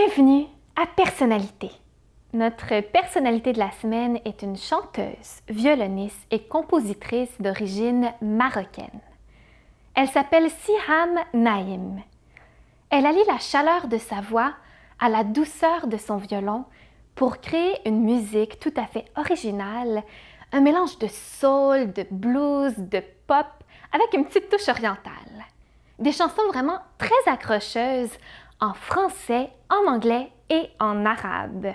Bienvenue à Personnalité. Notre personnalité de la semaine est une chanteuse, violoniste et compositrice d'origine marocaine. Elle s'appelle Siham Naïm. Elle allie la chaleur de sa voix à la douceur de son violon pour créer une musique tout à fait originale, un mélange de soul, de blues, de pop, avec une petite touche orientale. Des chansons vraiment très accrocheuses en français, en anglais et en arabe.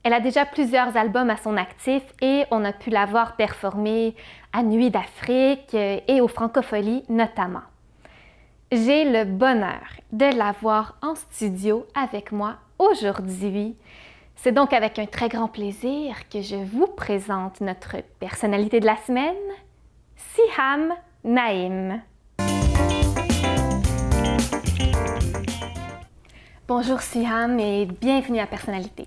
Elle a déjà plusieurs albums à son actif et on a pu la voir performer à Nuit d'Afrique et aux Francopholies notamment. J'ai le bonheur de la voir en studio avec moi aujourd'hui. C'est donc avec un très grand plaisir que je vous présente notre personnalité de la semaine, Siham Naïm. Bonjour Siham et bienvenue à Personnalité.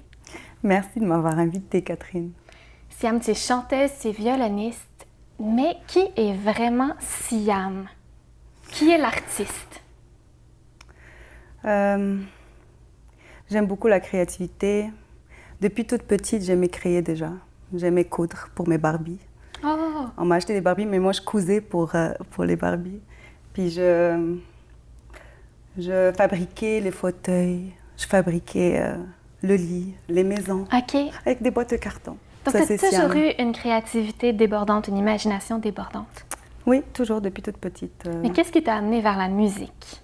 Merci de m'avoir invitée, Catherine. Siham, tu es chanteuse, tu es violoniste, mais qui est vraiment Siham? Qui est l'artiste? J'aime beaucoup la créativité. Depuis toute petite, j'aimais créer déjà. J'aimais coudre pour mes Barbies. Oh! On m'a acheté des Barbies, mais moi, je cousais pour les Barbies. Puis je fabriquais les fauteuils, je fabriquais le lit, les maisons, OK. avec des boîtes de carton. Donc, tu as toujours eu une créativité débordante, une imagination débordante. Oui, toujours, depuis toute petite. Mais qu'est-ce qui t'a amené vers la musique?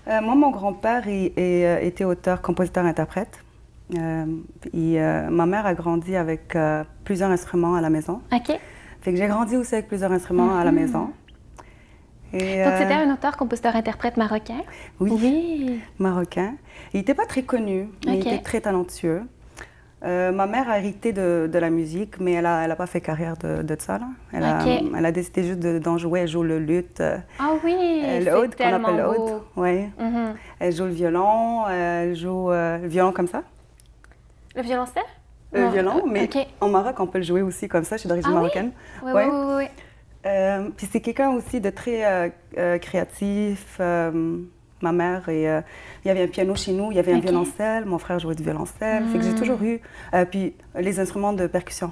Moi, mon grand-père était auteur, compositeur, interprète. Ma mère a grandi avec plusieurs instruments à la maison. OK. Fait que j'ai grandi aussi avec plusieurs instruments à la maison. Et, Donc, c'était un auteur, compositeur, interprète marocain? Oui, Oui. marocain. Il n'était pas très connu, mais OK. il était très talentueux. Ma mère a hérité de la musique, mais elle n'a pas fait carrière de ça. Là. Elle a décidé juste d'en jouer. Elle joue le luth. Ah oui, Le oud, c'est qu'on tellement appelle le beau. oud. Ouais. Mhm. Elle joue le violon. Elle joue le violon comme ça. Le violoncelle? Le Non. violon, mais OK. en Maroc, on peut le jouer aussi comme ça. Je suis d'origine Ah oui? marocaine. Oui, Ouais. oui, oui. Puis c'est quelqu'un aussi de très créatif. Ma mère, il y avait un piano chez nous, il y avait un OK. violoncelle, mon frère jouait du violoncelle. Fait que j'ai toujours eu, puis les instruments de percussion,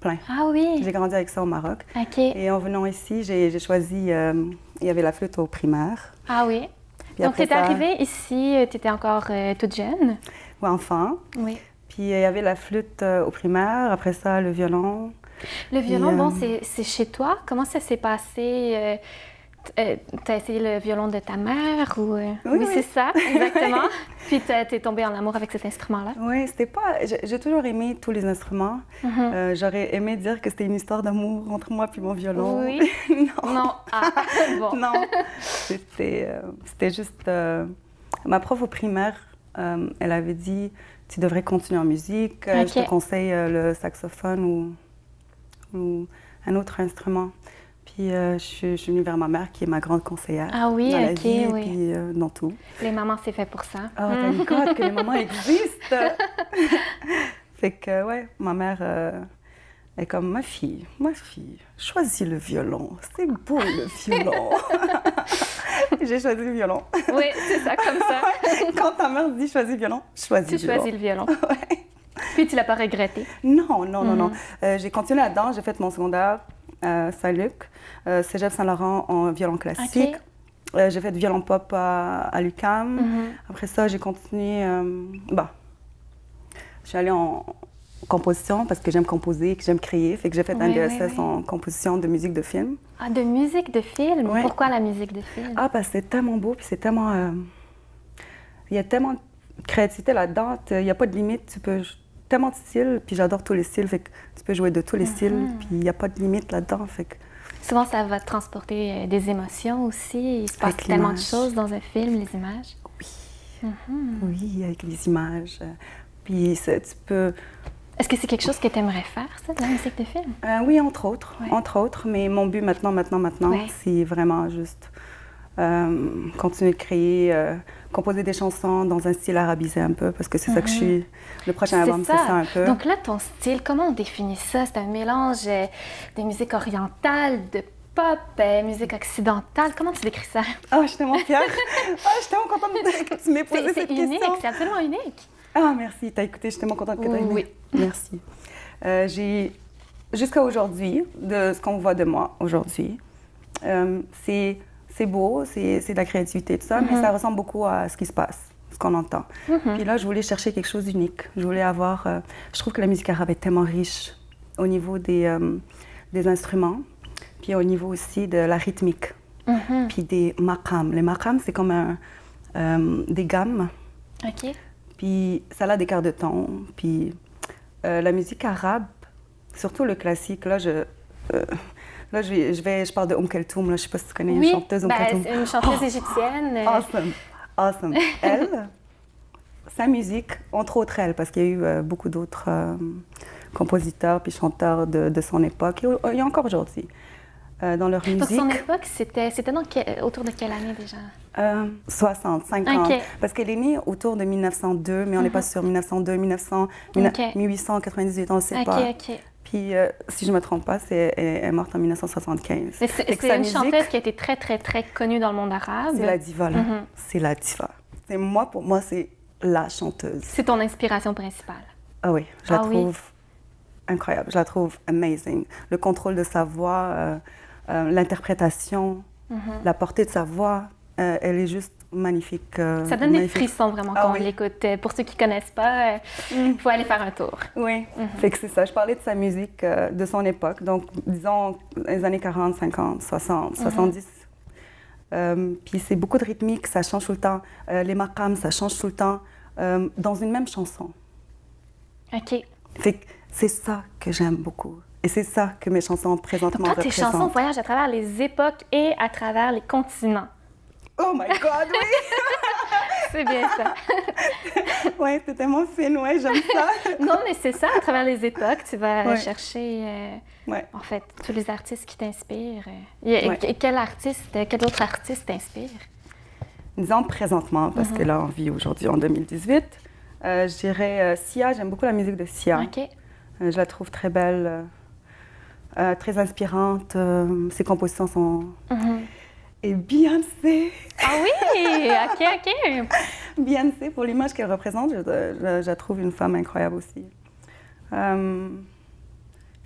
plein. Ah oui. J'ai grandi avec ça au Maroc. OK. Et en venant ici, j'ai choisi, il y avait la flûte au primaire. Ah oui. Puis Donc, tu après es ça, arrivée ici, tu étais encore toute jeune. ouais, enfant. Oui. Puis il y avait la flûte au primaire, après ça, le violon. Le violon, Et, bon, c'est chez toi. Comment ça s'est passé? T'as essayé le violon de ta mère ou... Oui. c'est ça, exactement. Puis t'es tombée en amour avec cet instrument-là. Oui, c'était pas. J'ai toujours aimé tous les instruments. J'aurais aimé dire que c'était une histoire d'amour entre moi puis mon violon. Oui. Non. Non. Ah, bon. Non. C'était juste. Ma prof au primaire, elle avait dit tu devrais continuer en musique. Ok. Je te conseille le saxophone ou un autre instrument. Puis je suis venue vers ma mère, qui est ma grande conseillère Ah oui, dans la ok, vie, oui. puis dans tout. Les mamans, c'est fait pour ça. Oh, thank God que les mamans existent! Fait que, ouais, ma mère est comme, ma fille, choisis le violon. C'est beau, le violon. J'ai choisi le violon. Oui, c'est ça, comme ça. Quand ta mère dit choisis le violon, choisis Tu le violon. choisis le violon. Ouais. Puis tu l'as pas regretté. Non. J'ai continué là-dedans. J'ai fait mon secondaire Saint-Luc, Cégep Saint-Laurent en violon classique. OK. J'ai fait du violon pop à l'UQAM. Après ça, j'ai continué. Je suis allée en composition parce que j'aime composer, que j'aime créer. Fait que j'ai fait un Oui, DSS oui. en composition de musique de film. Ah, de musique de film? Ouais. Pourquoi la musique de film? Ah, parce que c'est tellement beau, puis c'est tellement. Il y a tellement de créativité là-dedans. Il n'y a pas de limite. Tu peux. Tellement de styles, puis j'adore tous les styles. Fait que tu peux jouer de tous les styles, puis il n'y a pas de limite là-dedans. Fait que. Souvent, ça va transporter des émotions aussi. Il se passe Avec tellement de l'image. choses dans un film, les images. Oui, avec les images. Puis tu peux. Est-ce que c'est quelque chose que tu aimerais faire, ça, de la musique de film? Oui, entre autres. Ouais. Entre autres. Mais mon but maintenant, Ouais. c'est vraiment juste continuer de créer, composer des chansons dans un style arabisé un peu, parce que c'est ça que je suis. Le prochain album, c'est ça un peu. Donc là, ton style, comment on définit ça? C'est un mélange des musiques orientales, de pop, musique occidentale. Comment tu décris ça? Ah, je suis tellement fière. Ah, je suis tellement contente que tu m'aies posé cette question. C'est unique, c'est absolument unique. Ah, merci. T'as écouté, je suis tellement contente que t'as aimé. Oui. Merci. J'ai, jusqu'à aujourd'hui, de ce qu'on voit de moi aujourd'hui, c'est beau, c'est de la créativité, tout ça, mais ça ressemble beaucoup à ce qui se passe, ce qu'on entend. Puis là, je voulais chercher quelque chose d'unique. Je voulais avoir... je trouve que la musique arabe est tellement riche au niveau des instruments, puis au niveau aussi de la rythmique, puis des maqams. Les maqams, c'est comme des gammes. OK. Puis ça a des quarts de ton. Puis la musique arabe, surtout le classique, là, je parle de Keltoum, là, je sais pas si tu connais une chanteuse Keltoum. C'est une chanteuse égyptienne. Awesome. Elle, sa musique, entre autres elle, parce qu'il y a eu beaucoup d'autres compositeurs puis chanteurs de son époque, il y a encore aujourd'hui. Dans leur musique. Donc, son époque, c'était autour de quelle année déjà? 60, 50. Okay. Parce qu'elle est née autour de 1902, mais on n'est pas sûr, 1902, 1898, on ne sait pas. Puis, si je ne me trompe pas, elle est morte en 1975. C'est une chanteuse qui a été très, très, très connue dans le monde arabe. C'est la diva, là. C'est la diva. Pour moi, c'est la chanteuse. C'est ton inspiration principale? Ah oui, je la trouve incroyable. Je la trouve amazing. Le contrôle de sa voix... l'interprétation, la portée de sa voix, elle est juste magnifique. Ça donne des frissons vraiment quand on l'écoute. Pour ceux qui ne connaissent pas, il faut aller faire un tour. Oui, fait que c'est ça. Je parlais de sa musique, de son époque, donc disons les années 40, 50, 60, 70. Puis c'est beaucoup de rythmique, ça change tout le temps. Les maqams, ça change tout le temps dans une même chanson. OK. Fait que c'est ça que j'aime beaucoup. Et c'est ça que mes chansons présentement représentent. Tes chansons voyagent à travers les époques et à travers les continents. Oh my God, oui! C'est bien ça. Oui, t'es tellement fine, oui, j'aime ça. Non, mais c'est ça, à travers les époques, tu vas chercher, en fait, tous les artistes qui t'inspirent. Quel autre artiste t'inspire? Disons présentement, parce que là, on vit aujourd'hui en 2018. Je dirais Sia, j'aime beaucoup la musique de Sia. OK. Je la trouve très belle. Très inspirante. Ses compositions sont... Et Beyoncé! Ah oui! OK. Beyoncé, pour l'image qu'elle représente, je la trouve une femme incroyable aussi.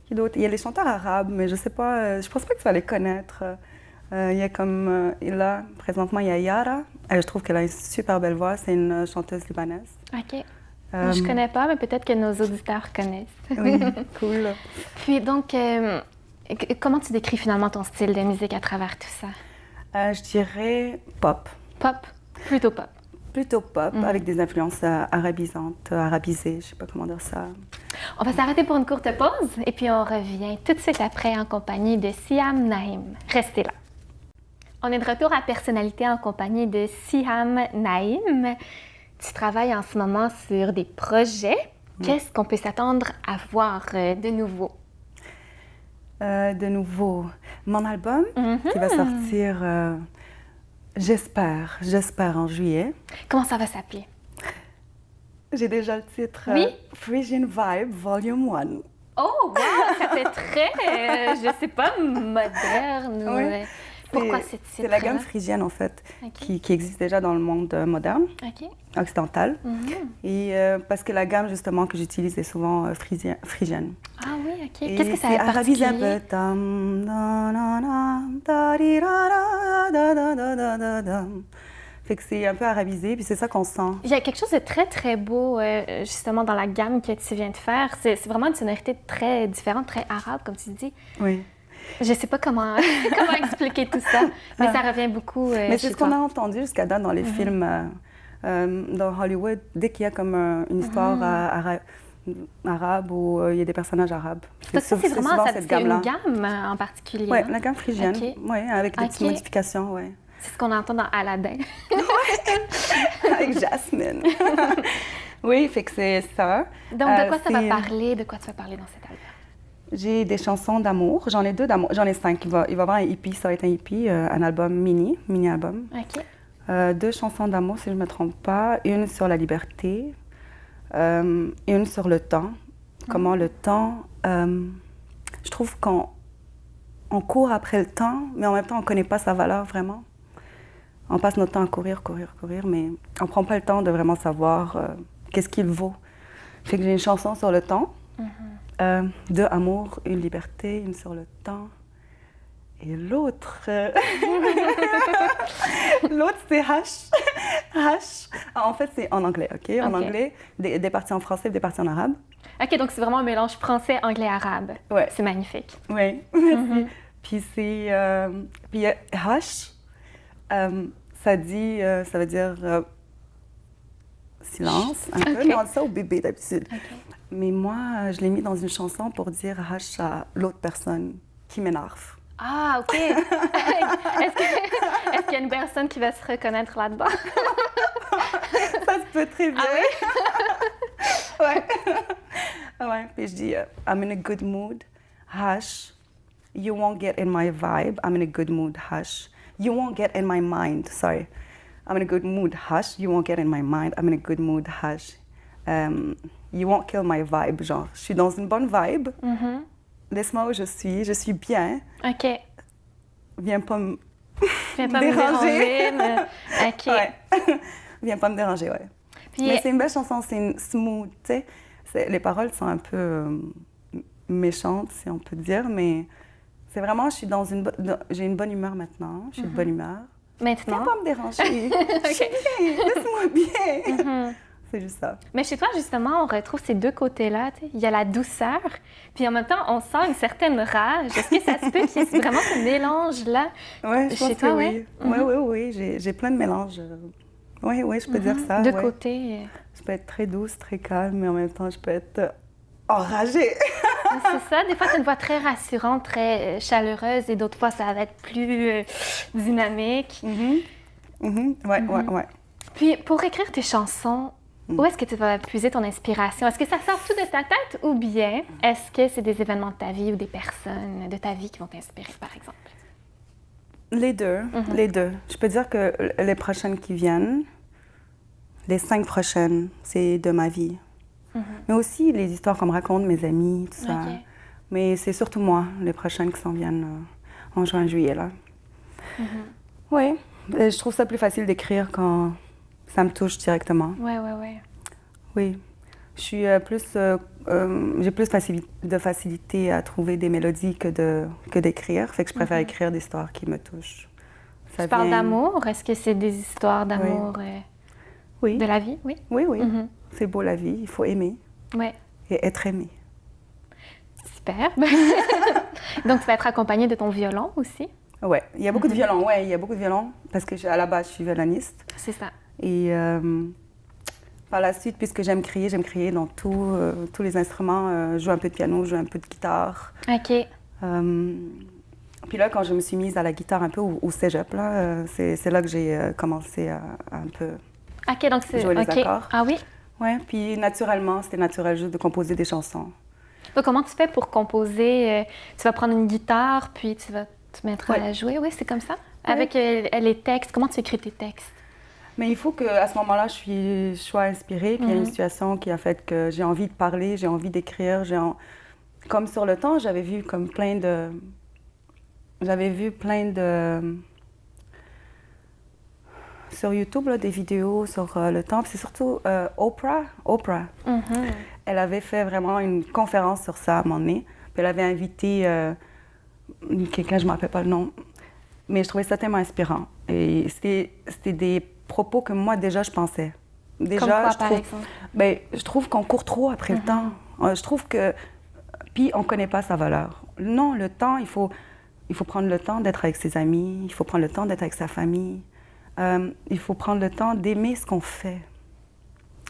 Qui d'autre? Il y a les chanteurs arabes, mais je sais pas, je pense pas que tu vas les connaître. Il y a comme... là, présentement, il y a Yara. Je trouve qu'elle a une super belle voix. C'est une chanteuse libanaise. OK. Je ne connais pas, mais peut-être que nos auditeurs connaissent. Oui, cool. Puis donc, comment tu décris finalement ton style de musique à travers tout ça? Je dirais pop. Pop? Plutôt pop. Plutôt pop, avec des influences arabisantes, arabisées, je ne sais pas comment dire ça. On va s'arrêter pour une courte pause et puis on revient tout de suite après en compagnie de Siham Naïm. Restez là. On est de retour à Personnalité en compagnie de Siham Naïm. Tu travailles en ce moment sur des projets. Qu'est-ce qu'on peut s'attendre à voir de nouveau? De nouveau, mon album qui va sortir, j'espère en juillet. Comment ça va s'appeler? J'ai déjà le titre. Oui? Frisian Vibe Volume 1. Oh, wow! Ça fait très, je sais pas, moderne. Oui. Pourquoi ce titre? C'est la gamme frisienne, en fait, qui existe déjà dans le monde moderne, occidental. Et parce que la gamme, justement, que j'utilise est souvent frisienne. Ah oui, OK. Qu'est-ce que ça a de arabisé un particulier? peu. Fait que c'est un peu arabisé, puis c'est ça qu'on sent. Il y a quelque chose de très, très beau, justement, dans la gamme que tu viens de faire. C'est vraiment une sonorité très différente, très arabe, comme tu dis. Oui. Je ne sais pas comment expliquer tout ça, mais ça revient beaucoup mais c'est ce qu'on a entendu jusqu'à date dans les films dans Hollywood. Dès qu'il y a comme une histoire arabe où il y a des personnages arabes. Parce que c'est vraiment une gamme en particulier. Oui, la gamme frisienne, avec des petites modifications, oui. C'est ce qu'on entend dans Aladdin. Avec Jasmine. Oui, fait que c'est ça. Donc, de quoi ça va parler? De quoi tu vas parler dans cet album? J'ai des chansons d'amour. J'en ai 2 d'amour. J'en ai 5. Il va y avoir un EP. Ça va être un EP, un album mini-album. OK. 2 chansons d'amour, si je ne me trompe pas. Une sur la liberté. Une sur le temps. Comment le temps... je trouve qu'on on court après le temps, mais en même temps, on ne connaît pas sa valeur vraiment. On passe notre temps à courir, mais on ne prend pas le temps de vraiment savoir qu'est-ce qu'il vaut. Fait que j'ai une chanson sur le temps, deux amours, une liberté, une sur le temps. Et l'autre, l'autre c'est H. H. En fait, c'est en anglais, OK? En anglais, des parties en français et des parties en arabe. OK, donc c'est vraiment un mélange français, anglais, arabe. Ouais. C'est magnifique. Oui, merci. Puis c'est... puis H, ça dit... ça veut dire silence, un peu, mais on dit ça au bébé d'habitude. Mais moi, je l'ai mis dans une chanson pour dire H à l'autre personne qui m'énerve. Ah, OK. Est-ce qu'il y a une personne qui va se reconnaître là-dedans? Ça se peut très bien. Ah oui? Ouais. Puis je dis, I'm in a good mood, hush. You won't get in my vibe, I'm in a good mood, hush. You won't get in my mind, sorry. I'm in a good mood, hush. You won't get in my mind, I'm in a good mood, hush. You won't kill my vibe, genre, je suis dans une bonne vibe. Laisse-moi où je suis bien. OK. Viens pas me déranger. Mais... OK. Ouais. Viens pas me déranger, ouais. Puis, mais c'est une belle chanson, c'est une smooth, tu sais. Les paroles sont un peu méchantes, si on peut dire, mais c'est vraiment, je suis dans j'ai une bonne humeur maintenant, je suis de bonne humeur. Maintenant? Viens pas me déranger. Je suis bien, laisse-moi bien. C'est juste ça. Mais chez toi, justement, on retrouve ces deux côtés-là. Il y a la douceur, puis en même temps, on sent une certaine rage. Est-ce que ça se peut qu'il y ait vraiment ce mélange-là chez toi? Oui, oui. J'ai plein de mélanges. Oui, je peux dire ça. Deux côtés. Je peux être très douce, très calme, mais en même temps, je peux être enragée. C'est ça. Des fois, tu as une voix très rassurante, très chaleureuse, et d'autres fois, ça va être plus dynamique. Ouais. Puis, pour écrire tes chansons, où est-ce que tu vas puiser ton inspiration? Est-ce que ça sort tout de ta tête ou bien est-ce que c'est des événements de ta vie ou des personnes de ta vie qui vont t'inspirer, par exemple? Les deux. Je peux dire que les prochaines qui viennent, les 5 prochaines, c'est de ma vie. Mais aussi les histoires qu'on me raconte, mes amis, tout ça. Mais c'est surtout moi, les prochaines qui s'en viennent en juin, juillet, là. Oui, je trouve ça plus facile d'écrire quand ça me touche directement. Oui. Je suis j'ai plus de facilité à trouver des mélodies que d'écrire. Fait que je préfère écrire des histoires qui me touchent. Tu parles d'amour? Est-ce que c'est des histoires d'amour de la vie? Oui. C'est beau la vie, il faut aimer et être aimé. Super. Donc tu vas être accompagnée de ton violon aussi? Oui, il y a beaucoup de violon, parce que à la base, je suis violoniste. C'est ça. Et par la suite, puisque j'aime crier dans tous les instruments. Je joue un peu de piano, je joue un peu de guitare. OK. Puis là, quand je me suis mise à la guitare un peu au cégep, là, c'est là que j'ai commencé à un peu donc c'est jouer les accords. Ah oui? Oui, puis naturellement, c'était naturel juste de composer des chansons. Donc, comment tu fais pour composer? Tu vas prendre une guitare, puis tu vas te mettre à jouer? Oui, c'est comme ça? Avec les textes, comment tu écris tes textes? Mais il faut qu'à ce moment-là, je sois inspirée, qu'il y ait une situation qui a fait que j'ai envie de parler, j'ai envie d'écrire. Comme sur le temps, j'avais vu plein de... Sur YouTube, là, des vidéos sur le temps. Puis c'est surtout Oprah. Elle avait fait vraiment une conférence sur ça à un moment donné. Puis elle avait invité quelqu'un, je ne me rappelle pas le nom. Mais je trouvais ça tellement inspirant. Et c'était des propos que moi, déjà, je pensais. Déjà, comme quoi, par exemple? Je trouve qu'on court trop après le temps. Je trouve que... Puis on ne connaît pas sa valeur. Non, le temps, il faut prendre le temps d'être avec ses amis. Il faut prendre le temps d'être avec sa famille. Il faut prendre le temps d'aimer ce qu'on fait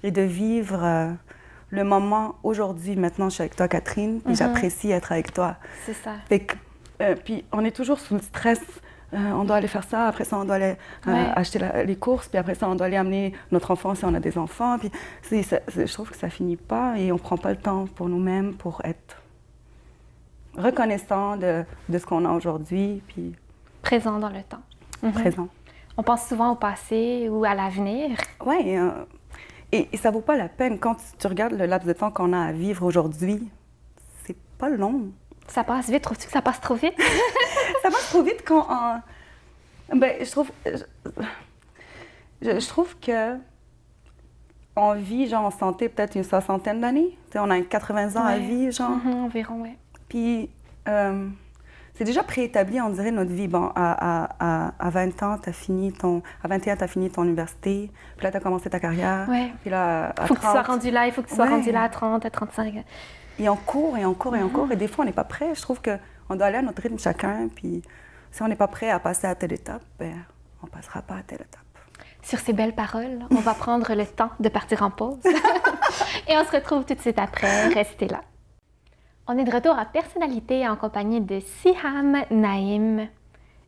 et de vivre le moment aujourd'hui. Maintenant, je suis avec toi, Catherine, puis j'apprécie être avec toi. C'est ça. Puis on est toujours sous le stress. On doit aller faire ça, après ça, on doit aller acheter les courses, puis après ça, on doit aller amener notre enfant si on a des enfants. Puis je trouve que ça finit pas et on prend pas le temps pour nous-mêmes pour être reconnaissant de ce qu'on a aujourd'hui. Puis présent dans le temps. Présent. On pense souvent au passé ou à l'avenir. Oui, et ça vaut pas la peine. Quand tu regardes le laps de temps qu'on a à vivre aujourd'hui, c'est pas long. Ça passe vite, trouves-tu que ça passe trop vite? Ça passe trop vite quand ben, je trouve que on vit genre en santé peut-être une soixantaine d'années. Tu sais, on a 80 ans à vivre, genre. Environ, oui. Puis c'est déjà préétabli, on dirait, notre vie. Bon, à 20 ans, à 21, tu as fini ton université. Puis là, tu as commencé ta carrière. Ouais. Puis là, à Il faut 30, que tu sois rendu là, il faut que tu sois rendu là à 30, à 35. Et on court, et on court, et on court. Et des fois, on n'est pas prêt. Je trouve qu'on doit aller à notre rythme chacun. Puis si on n'est pas prêt à passer à telle étape, ben, on ne passera pas à telle étape. Sur ces belles paroles, on va prendre le temps de partir en pause. Et on se retrouve tout de suite après. Restez là. On est de retour à Personnalité en compagnie de Siham Naïm.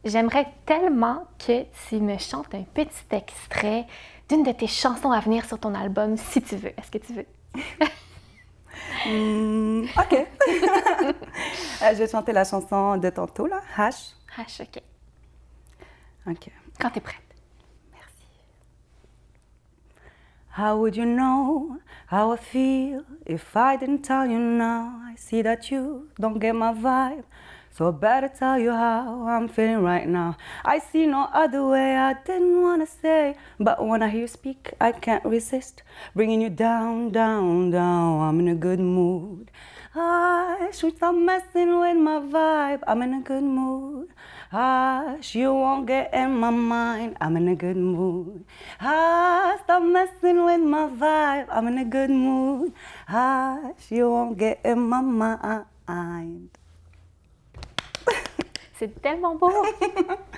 J'aimerais tellement que tu me chantes un petit extrait d'une de tes chansons à venir sur ton album, si tu veux. Est-ce que tu veux? OK. Je vais chanter la chanson de tantôt, là, H. H, OK. OK. Quand t'es prête. How would you know how I feel if I didn't tell you now? I see that you don't get my vibe, so I better tell you how I'm feeling right now. I see no other way, I didn't want to say, but when I hear you speak, I can't resist. Bringing you down, down, down, I'm in a good mood. Hush, stop messing with my vibe, I'm in a good mood. Hush, you won't get in my mind, I'm in a good mood. Hush, stop messing with my vibe, I'm in a good mood. Hush, you won't get in my mind. C'est tellement beau!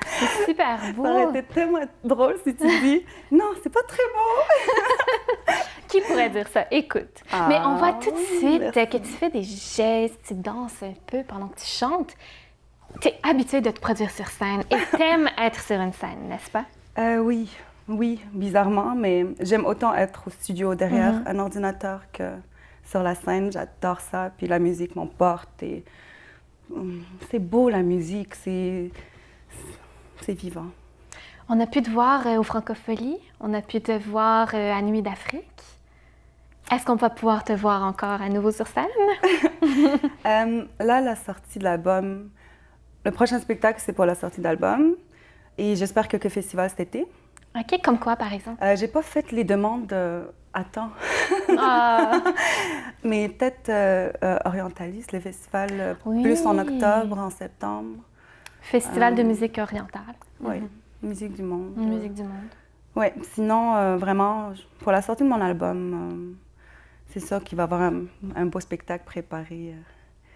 C'est super beau! Ça aurait été tellement drôle si tu dis « Non, c'est pas très beau! » Qui pourrait dire ça? Écoute, mais on voit tout de suite merci. que tu fais des gestes, tu danses un peu pendant que tu chantes. Tu es habitué de te produire sur scène et t'aimes être sur une scène, n'est-ce pas? Oui, bizarrement, mais j'aime autant être au studio derrière un ordinateur que sur la scène. J'adore ça, puis la musique m'emporte et c'est beau la musique, c'est vivant. On a pu te voir au Francofolie, on a pu te voir à Nuit d'Afrique. Est-ce qu'on va pouvoir te voir encore à nouveau sur scène? Là, la sortie de l'album, le prochain spectacle, c'est pour la sortie d'album et j'espère que festival cet été. OK, comme quoi, par exemple? J'ai pas fait les demandes à temps. Ah. Mais peut-être Orientaliste, le festival Oui. plus en octobre, en septembre. Festival de musique orientale. Oui, musique du monde. Musique du monde. Oui, sinon, vraiment, pour la sortie de mon album, c'est ça qu'il va y avoir un beau spectacle préparé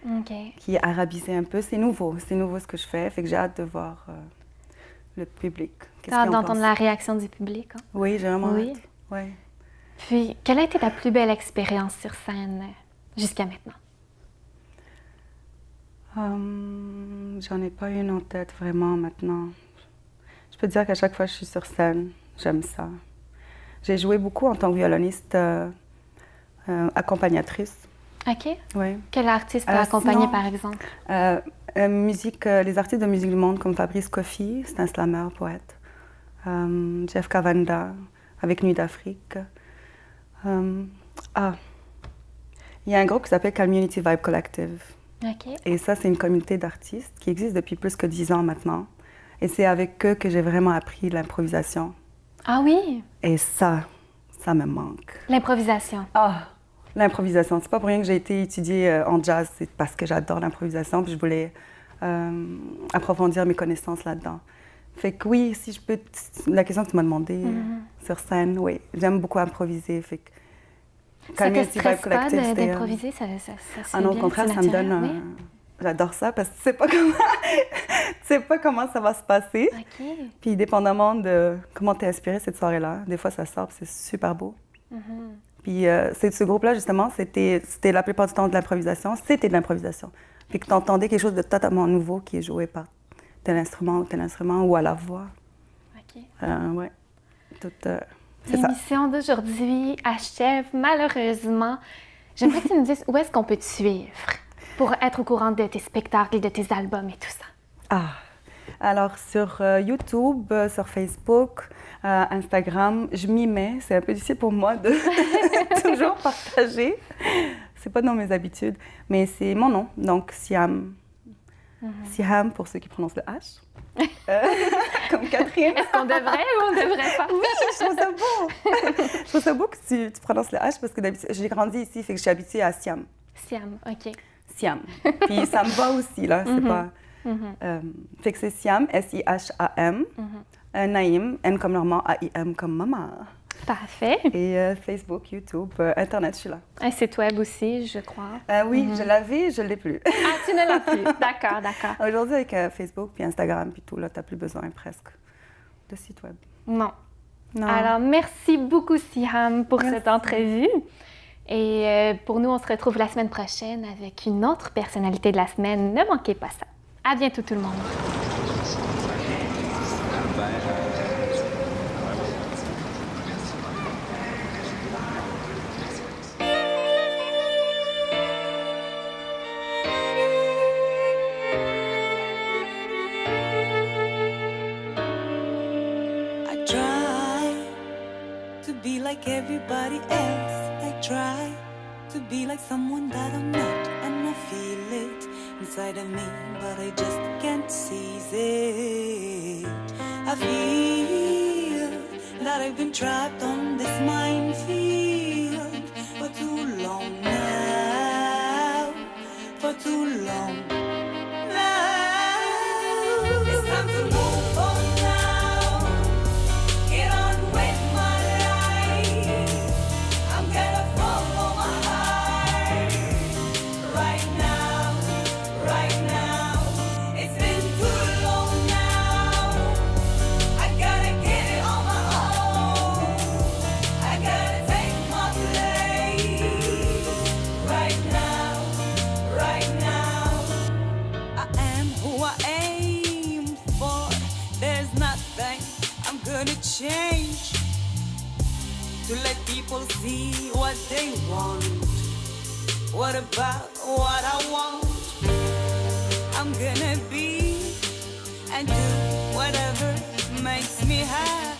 OK. qui est arabisé un peu. C'est nouveau ce que je fais, fait que j'ai hâte de voir le public. Qu'est-ce T'as qu'ils en d'entendre pensent. la réaction du public. Hein? Oui, j'ai vraiment Oui. hâte. Oui. Puis, quelle a été ta plus belle expérience sur scène jusqu'à maintenant? J'en ai pas une en tête vraiment maintenant. Je peux te dire qu'à chaque fois que je suis sur scène, j'aime ça. J'ai joué beaucoup en tant que violoniste accompagnatrice. OK. Oui. Quel artiste t'a accompagné, sinon, par exemple? Les artistes de musique du monde comme Fabrice Coffy, c'est un slammer, poète. Jeff Cavanda, avec Nuit d'Afrique. Il y a un groupe qui s'appelle Community Vibe Collective. OK. Et ça, c'est une communauté d'artistes qui existe depuis plus que 10 ans maintenant. Et c'est avec eux que j'ai vraiment appris l'improvisation. Ah oui? Et ça me manque. L'improvisation. Ah, l'improvisation. C'est pas pour rien que j'ai été étudier en jazz, c'est parce que j'adore l'improvisation, puis je voulais approfondir mes connaissances là-dedans. Fait que oui, si je peux... La question que tu m'as demandé sur scène, oui, j'aime beaucoup improviser, fait que... Ça te stresse pas d'improviser? Ça Ah non, au contraire, ça me donne un... Oui? J'adore ça parce que tu sais pas comment ça va se passer. OK. Puis dépendamment de comment tu es inspiré cette soirée-là, des fois ça sort, puis c'est super beau. Puis ce groupe-là, justement, c'était la plupart du temps de l'improvisation. C'était de l'improvisation. Puis que tu entendais quelque chose de totalement nouveau qui est joué par tel instrument ou à la voix. OK. Ouais. C'est ça. L'émission d'aujourd'hui achève malheureusement. J'aimerais que tu nous dises où est-ce qu'on peut te suivre pour être au courant de tes spectacles, de tes albums et tout ça. Ah, alors sur YouTube, sur Facebook, Instagram, je m'y mets. C'est un peu difficile pour moi de toujours partager c'est pas dans mes habitudes, mais c'est mon nom, donc Siam. Siam pour ceux qui prononcent le H. Comme Catherine. Est-ce qu'on devrait ou on devrait pas? Oui, je trouve ça beau. Je trouve ça beau que tu prononces le H parce que d'habitude, j'ai grandi ici, fait que je suis habituée à Siam. Siam, OK. Siam. Puis ça me va aussi, là. C'est pas... fait que c'est Siam, S-I-H-A-M. Naïm, N comme Normand, A-I-M comme maman. Parfait. Et Facebook, YouTube, Internet, je suis là. Un site web aussi, je crois. Oui, je l'avais, je ne l'ai plus. Ah, tu ne l'as plus. D'accord, d'accord. Aujourd'hui, avec Facebook, puis Instagram, puis tout, là, tu n'as plus besoin presque de site web. Non. Non. Alors, merci beaucoup, Siham, pour cette entrevue. Et pour nous, on se retrouve la semaine prochaine avec une autre personnalité de la semaine. Ne manquez pas ça. À bientôt, tout le monde. Be like everybody else. I try to be like someone that I'm not, and I feel it inside of me, but I just can't seize it. I feel that I've been trapped on this minefield for too long now, for too long now. It's time to move on now. Get on with my life. I'm gonna follow my heart right now, right now. It's been too long now. I gotta get it on my own. I gotta take my place right now, right now. I am who I aim for. There's nothing I'm gonna change to let people see what they want. What about what I want? I'm gonna be and do whatever makes me happy.